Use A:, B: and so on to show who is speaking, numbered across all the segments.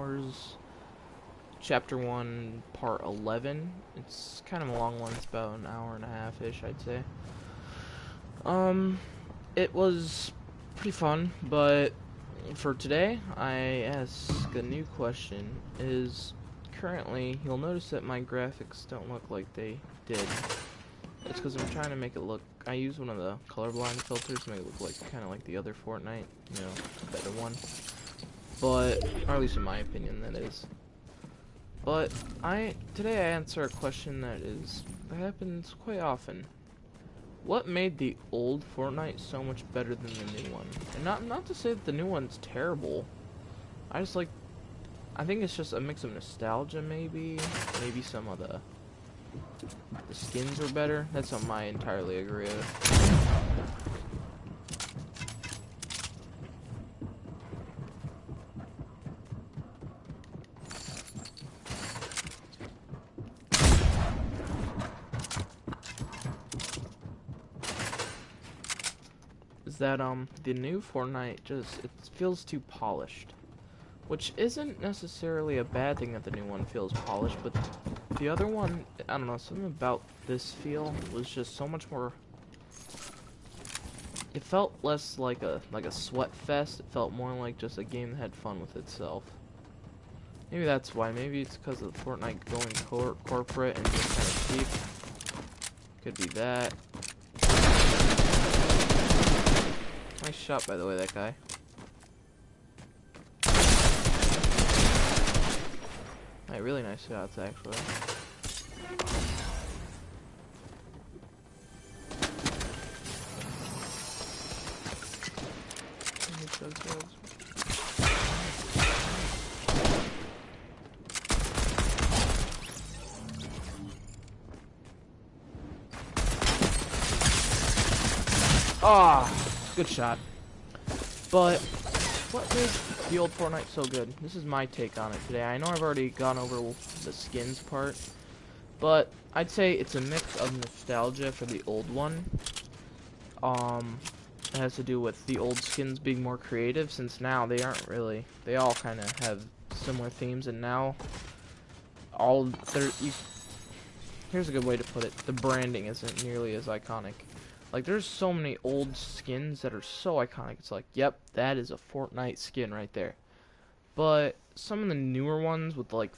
A: Wars Chapter 1, Part 11. It's kind of a long one. It's about an hour and a half-ish, I'd say. It was pretty fun, but for today, I ask a new question. Currently, you'll notice that my graphics don't look like they did. It's because I'm trying to make it look... I use one of the colorblind filters to make it look like kind of like the other Fortnite, you know, better one. But, or at least in my opinion, that is. But today I answer a question that happens quite often. What made the old Fortnite so much better than the new one? And not to say that the new one's terrible. I think it's just a mix of nostalgia, maybe some of the skins were better. That's something I entirely agree with. Is that the new Fortnite it feels too polished. Which isn't necessarily a bad thing that the new one feels polished, but the other one, I don't know, something about this feel was just so much more... It felt less like a sweat fest. It felt more like just a game that had fun with itself. Maybe that's why. Maybe it's because of Fortnite going corporate and just kind of cheap. Could be that. Nice shot, by the way, that guy. Really nice shots, actually. Good shot. But what made the old Fortnite so good? This is my take on it today. I know I've already gone over the skins part, but I'd say it's a mix of nostalgia for the old one. It has to do with the old skins being more creative, since now they aren't really. They all kind of have similar themes, and now here's a good way to put it. The branding isn't nearly as iconic. Like, there's so many old skins that are so iconic. It's like, yep, that is a Fortnite skin right there. But some of the newer ones with, like,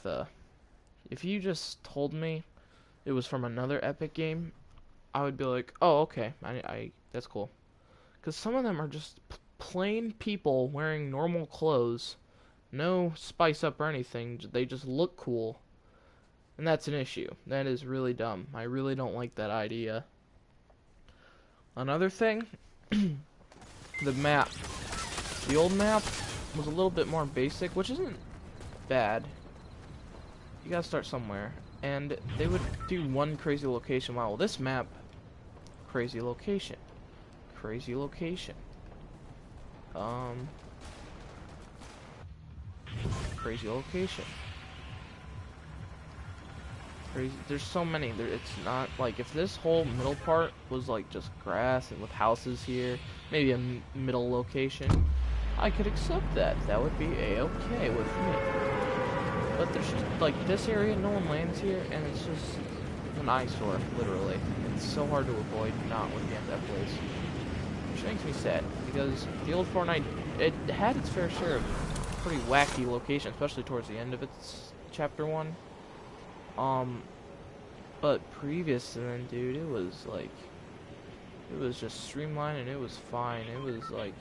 A: if you just told me it was from another Epic game, I would be like, oh, okay, that's cool. Because some of them are just plain people wearing normal clothes, no spice up or anything. They just look cool. And that's an issue. That is really dumb. I really don't like that idea. Another thing, the map. The old map was a little bit more basic, which isn't bad. You gotta start somewhere. And they would do one crazy location. Wow, well, this map, crazy location. Crazy location. Crazy location. There's so many. It's not like if this whole middle part was like just grass and with houses here, maybe a middle location, I could accept that. That would be a-okay with me. But there's just like this area, no one lands here, and it's just an eyesore, literally. It's so hard to avoid not looking at that place, which makes me sad because the old Fortnite, it had its fair share of pretty wacky locations, especially towards the end of its Chapter 1. But previous to then, dude, it was just streamlined and it was fine. It was like,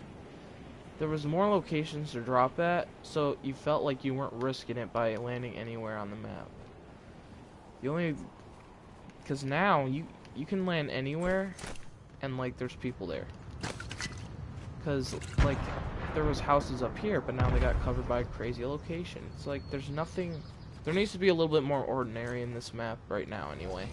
A: there was more locations to drop at, so you felt like you weren't risking it by landing anywhere on the map. Because now, you can land anywhere, and like, there's people there. Because, like, there was houses up here, but now they got covered by a crazy location. It's like, there's nothing... There needs to be a little bit more ordinary in this map right now, anyway.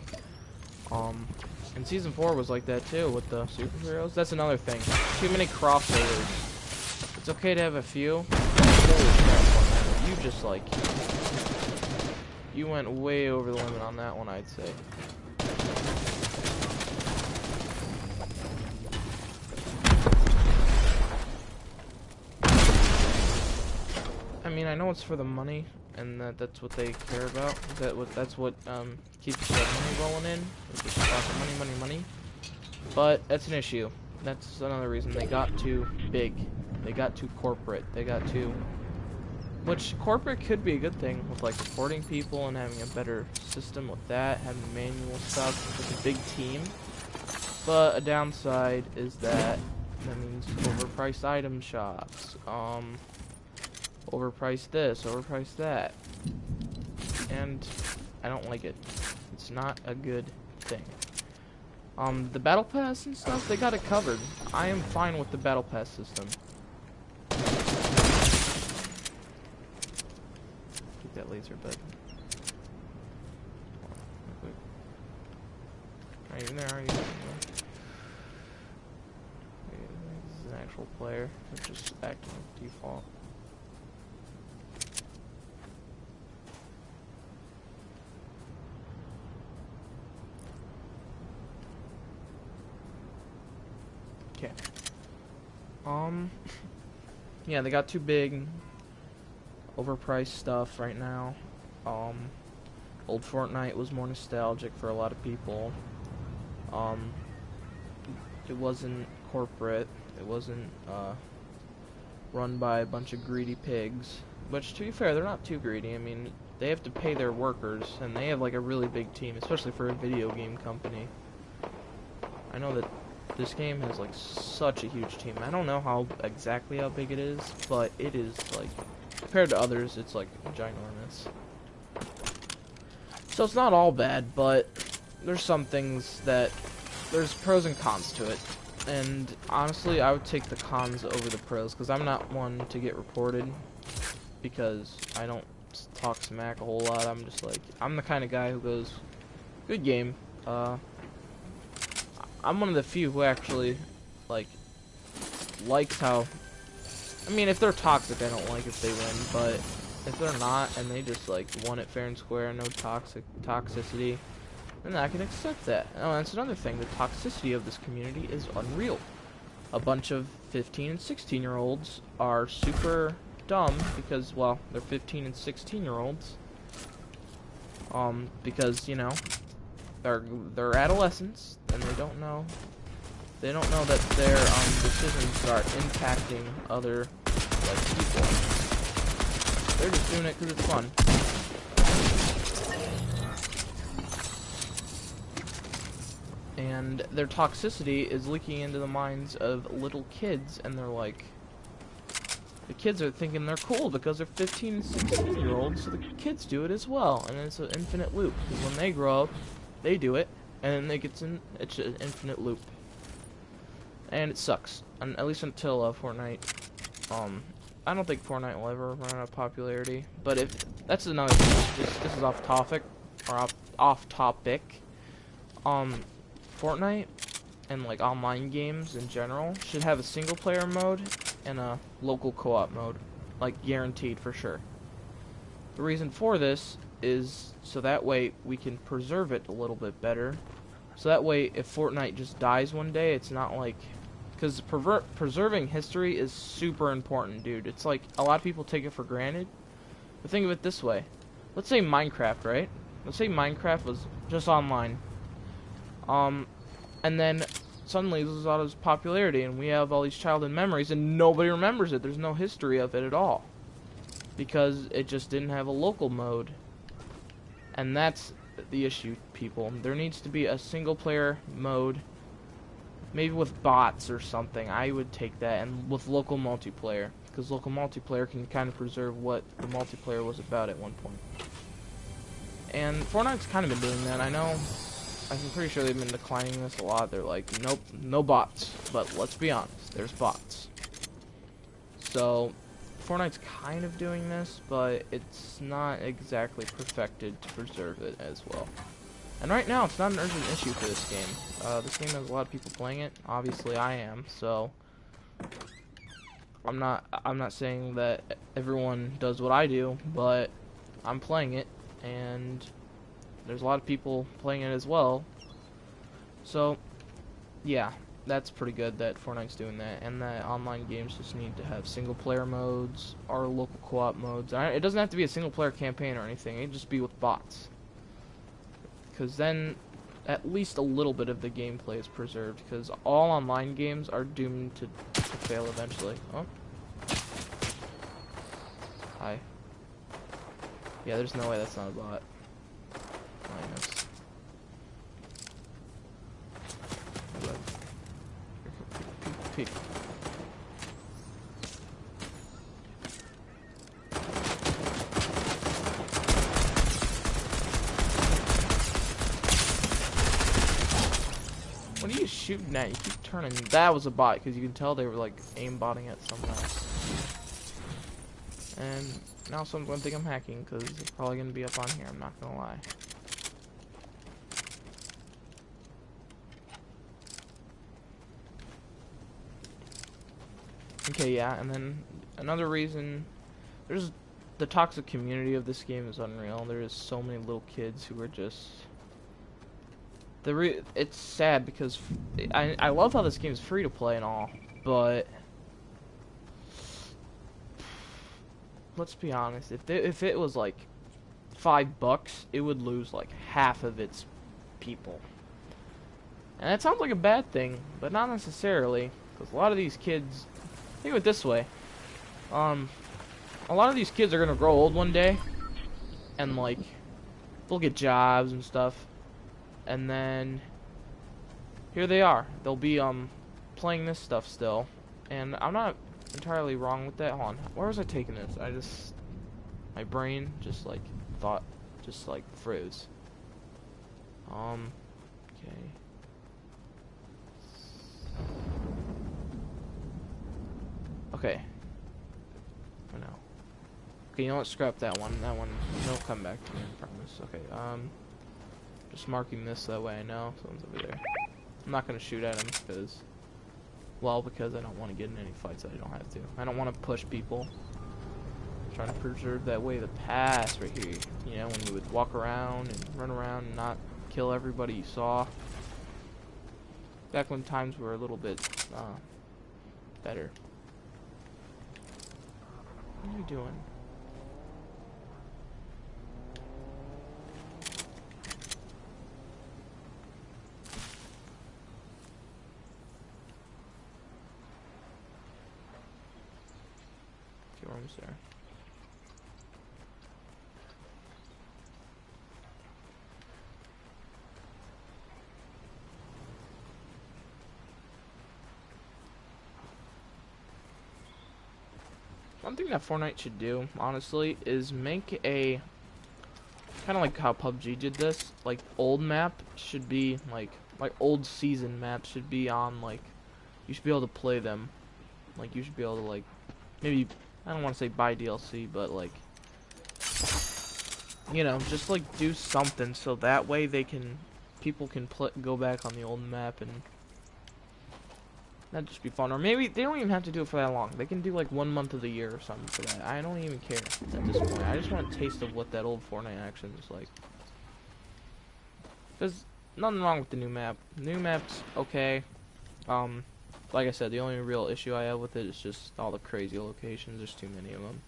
A: And Season 4 was like that, too, with the superheroes. That's another thing. Too many crossovers. It's okay to have a few. You just, like... You went way over the limit on that one, I'd say. I mean, I know it's for the money, and that's what they care about. That's what keeps the money rolling in. It's just about the money, money, money. But that's an issue. That's another reason they got too big. They got too corporate. They got too... Which, corporate could be a good thing with, like, reporting people and having a better system with that, having manual stuff with a big team. But a downside is that means overpriced item shops. Overpriced this, overpriced that. And I don't like it. It's not a good thing. The battle pass and stuff, they got it covered. I am fine with the battle pass system. Keep that laser bud. Are you in there? Are you in there? This is an actual player. They're just acting like default. Okay. Yeah, they got too big. Overpriced stuff right now. Old Fortnite was more nostalgic for a lot of people. It wasn't corporate. It wasn't run by a bunch of greedy pigs. Which, to be fair, they're not too greedy. I mean, they have to pay their workers, and they have like a really big team, especially for a video game company. I know that this game has like such a huge team. I don't know exactly how big it is, but it is like, compared to others, it's like ginormous. So it's not all bad, but there's some things that there's pros and cons to it. And honestly, I would take the cons over the pros, because I'm not one to get reported, because I don't talk smack a whole lot. I'm just like, I'm the kind of guy who goes, good game. I'm one of the few who actually, like, likes how, I mean, if they're toxic, I don't like if they win, but if they're not, and they just, like, won it fair and square, no toxicity, then I can accept that. Oh, that's another thing, the toxicity of this community is unreal. A bunch of 15 and 16-year-olds are super dumb because, well, they're 15 and 16-year-olds, because, you know, they're adolescents, and they don't know that their decisions are impacting other, like, people. They're just doing it because it's fun. And their toxicity is leaking into the minds of little kids, and they're like, the kids are thinking they're cool because they're 15 and 16-year-olds, so the kids do it as well, and it's an infinite loop. Because when they grow up, they do it, and it's an infinite loop, and it sucks. And at least until Fortnite. I don't think Fortnite will ever run out of popularity. But if that's another thing, this is off topic or off topic. Fortnite and like online games in general should have a single player mode and a local co-op mode, like guaranteed for sure. The reason for this is so that way we can preserve it a little bit better. So that way, if Fortnite just dies one day, it's not like... Because preserving history is super important, dude. It's like, a lot of people take it for granted. But think of it this way. Let's say Minecraft, right? Let's say Minecraft was just online. And then suddenly loses all its popularity, and we have all these childhood memories, and nobody remembers it. There's no history of it at all. Because it just didn't have a local mode. And that's the issue, people. There needs to be a single player mode, maybe with bots or something. I would take that, and with local multiplayer, because local multiplayer can kind of preserve what the multiplayer was about at one point. And Fortnite's kind of been doing that. I know, I'm pretty sure they've been declining this a lot. They're like, nope, no bots. But let's be honest, there's bots. So Fortnite's kind of doing this, but it's not exactly perfected to preserve it as well. And right now, it's not an urgent issue for this game. This game has a lot of people playing it. Obviously, I am. So I'm not saying that everyone does what I do, but I'm playing it, and there's a lot of people playing it as well. So yeah, that's pretty good that Fortnite's doing that, and that online games just need to have single player modes or local co-op modes. It doesn't have to be a single player campaign or anything. It can just be with bots, because then at least a little bit of the gameplay is preserved. Because all online games are doomed to fail eventually. Oh, hi. Yeah, there's no way that's not a bot. Minus. Peek. What are you shooting at? You keep turning. That was a bot, because you can tell they were like aimbotting at someone else. And now someone's gonna think I'm hacking, because it's probably gonna be up on here. I'm not gonna lie. Okay, yeah, and then another reason, there's the toxic community of this game is unreal. There is so many little kids who are just it's sad because I love how this game is free to play and all, but let's be honest, if it was like $5, it would lose like half of its people. And that sounds like a bad thing, but not necessarily, because a lot of these kids, think of it this way, a lot of these kids are gonna grow old one day, and like they'll get jobs and stuff, and then here they are. They'll be playing this stuff still, and I'm not entirely wrong with that. Hold on, where was I taking this? My brain just like thought, just like froze. Okay. Okay. Oh no. Okay, you know what? Scrap that one. That one, they'll come back to me, I promise. Okay, just marking this that way I know someone's over there. I'm not gonna shoot at him because I don't want to get in any fights that I don't have to. I don't want to push people. I'm trying to preserve that way of the past right here. You know, when you would walk around and run around and not kill everybody you saw. Back when times were a little bit better. What are you doing? Okay, rooms there. One thing that Fortnite should do, honestly, is make a kind of like how PUBG did this. Like old map should be like old season maps should be on like you should be able to play them. Like you should be able to like maybe I don't want to say buy DLC, but like you know just like do something so that way people can go back on the old map and. That'd just be fun. Or maybe they don't even have to do it for that long. They can do like 1 month of the year or something for that. I don't even care at this point. I just want a taste of what that old Fortnite action is like. There's nothing wrong with the new map. New map's okay. Like I said, the only real issue I have with it is just all the crazy locations. There's too many of them.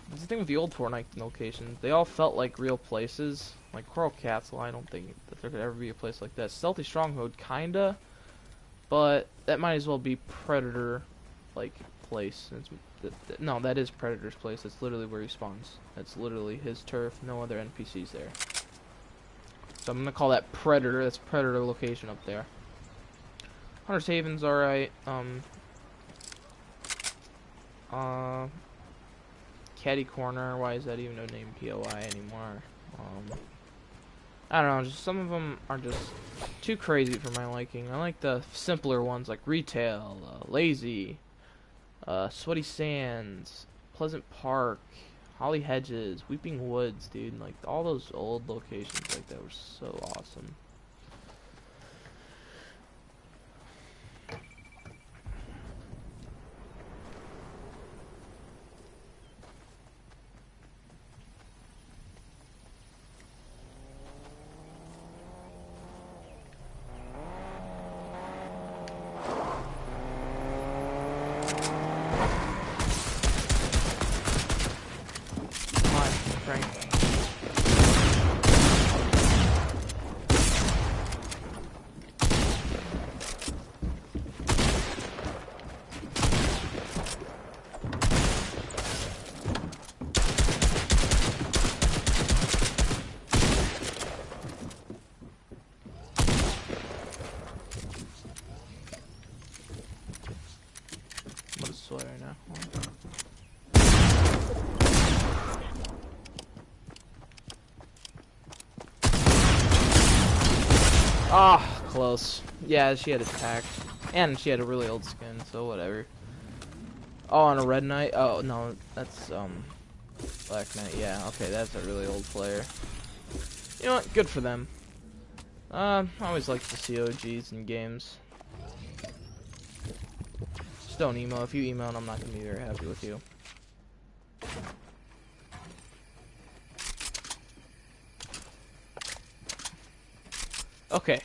A: That's the thing with the old Fortnite locations. They all felt like real places. Like Coral Castle, I don't think that there could ever be a place like that. Stealthy Stronghold, kinda. But that might as well be Predator, like, place. No, that is Predator's place. That's literally where he spawns. That's literally his turf. No other NPCs there. So I'm gonna call that Predator. That's Predator location up there. Hunter's Haven's alright. Caddy Corner. Why is that even no name POI anymore? I don't know, just some of them are just too crazy for my liking. I like the simpler ones like Retail, Lazy, Sweaty Sands, Pleasant Park, Holly Hedges, Weeping Woods, dude. Like, all those old locations like that were so awesome. Frank. I'm gonna sweat right now. Ah, close. Yeah, she had attacked. And she had a really old skin, so whatever. Oh, on a red knight? Oh, no, that's, Black Knight. Yeah, okay, that's a really old player. You know what? Good for them. I always like to see OGs in games. Just don't emo. If you emo, I'm not gonna be very happy with you. Okay.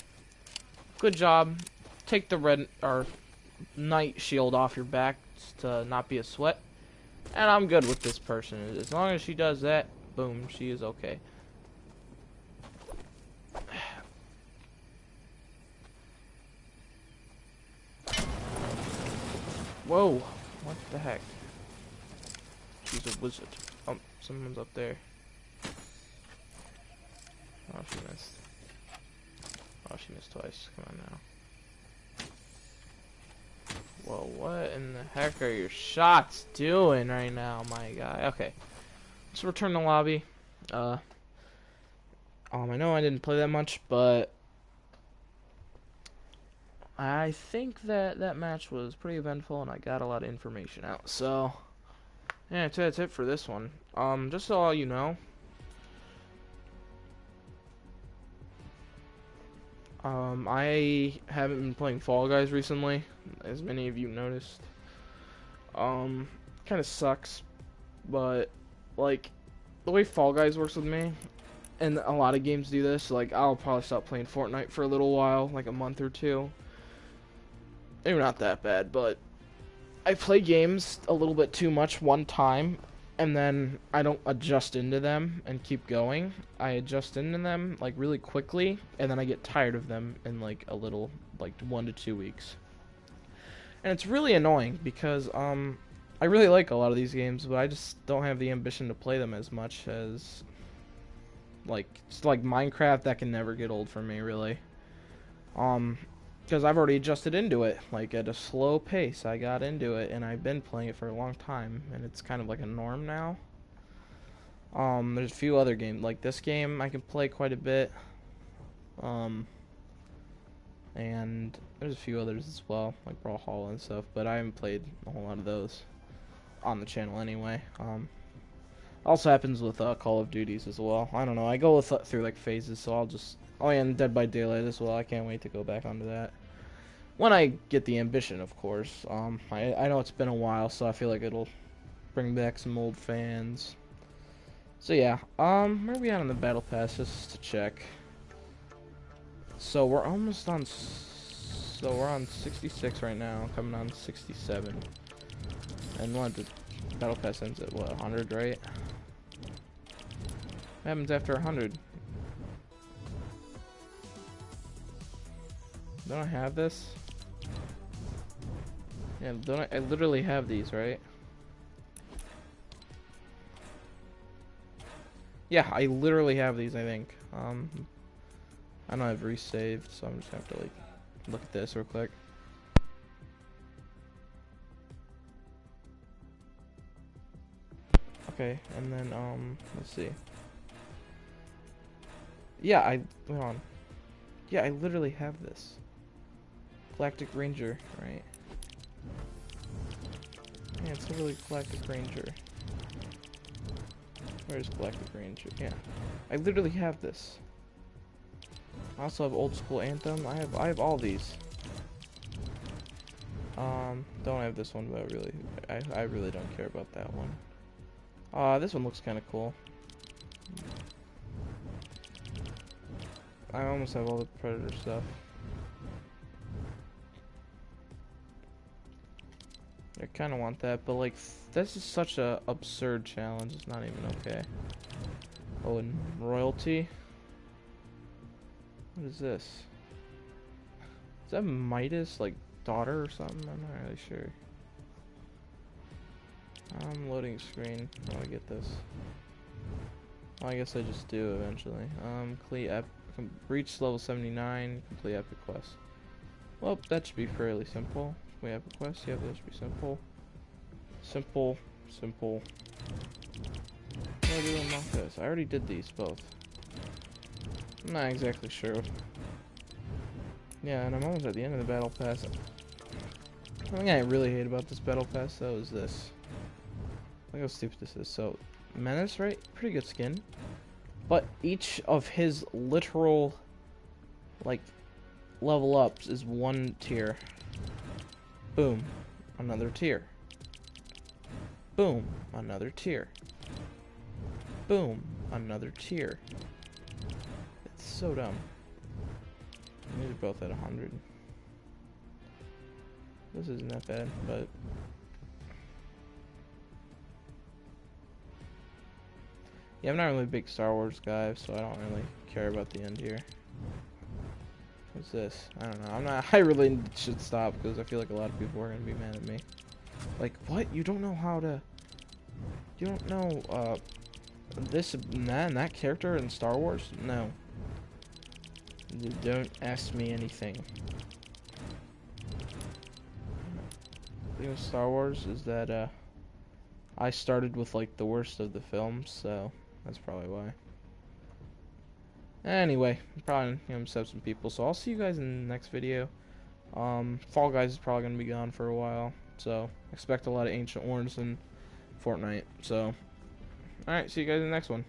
A: Good job. Take the red or knight shield off your back to not be a sweat. And I'm good with this person. As long as she does that, boom, she is okay. Whoa, what the heck? She's a wizard. Oh, someone's up there. Oh, she missed. Oh, she missed twice. Come on now. Whoa, what in the heck are your shots doing right now, my guy? Okay, let's return to lobby. I know I didn't play that much, but I think that match was pretty eventful, and I got a lot of information out. So, yeah, that's it for this one. Just so all you know, I haven't been playing Fall Guys recently, as many of you noticed. Kind of sucks, but like the way Fall Guys works with me, and a lot of games do this. Like I'll probably stop playing Fortnite for a little while, like a month or two. Maybe not that bad, but I play games a little bit too much one time, and then I don't adjust into them and keep going. I adjust into them like really quickly, and then I get tired of them in like a little, like 1 to 2 weeks. And it's really annoying because I really like a lot of these games, but I just don't have the ambition to play them as much as like it's like Minecraft. That can never get old for me, really. Because I've already adjusted into it, like at a slow pace. I got into it, and I've been playing it for a long time, and it's kind of like a norm now. There's a few other games, like this game I can play quite a bit. And there's a few others as well, like Brawlhalla and stuff, but I haven't played a whole lot of those on the channel anyway. Also happens with Call of Duties as well. I don't know, I go through like phases, so I'll just... Oh yeah, and Dead by Daylight as well. I can't wait to go back onto that. When I get the ambition, of course. I know it's been a while, so I feel like it'll bring back some old fans. So yeah, where are we at on the Battle Pass, just to check. So we're almost on... So we're on 66 right now, coming on 67. And what, the Battle Pass ends at what, 100, right? What happens after 100? Don't I have this? Yeah, don't I literally have these, right? Yeah, I literally have these, I think. I know I've resaved, so I'm just gonna have to like look at this real quick. Okay, and then let's see. Yeah, hold on. Yeah, I literally have this. Galactic Ranger, right? Yeah, it's literally Galactic Ranger. Where's Galactic Ranger? Yeah, I literally have this. I also have Old School Anthem. I have all these. Don't have this one, but I really don't care about that one. This one looks kind of cool. I almost have all the Predator stuff. I kind of want that, but like, this is such a absurd challenge. It's not even okay. Oh, and royalty. What is this? Is that Midas, like, daughter or something? I'm not really sure. Loading screen. How do I get this? Well, I guess I just do eventually. Reach level 79, complete epic quest. Well, that should be fairly simple. Complete epic quest, yeah, that should be simple. Simple. What do I do unlock this? I already did these both. I'm not exactly sure. Yeah, and I'm almost at the end of the battle pass. The thing I really hate about this battle pass though is this. Look how stupid this is. So, Menace, right? Pretty good skin. But each of his literal, like, level ups is one tier. Boom. Another tier. Boom. Another tier. Boom. Another tier. It's so dumb. These are both at 100. This isn't that bad, but... yeah, I'm not really a big Star Wars guy, so I don't really care about the end here. What's this? I don't know. I really should stop because I feel like a lot of people are gonna be mad at me. Like, what? You don't know how to... you don't know, this and that character in Star Wars? No. You don't ask me anything. The thing with Star Wars is that, I started with, like, the worst of the films, so that's probably why. Anyway, I'm probably gonna upset some people, so I'll see you guys in the next video. Fall Guys is probably gonna be gone for a while, so expect a lot of Ancient Wars and Fortnite. So, alright, see you guys in the next one.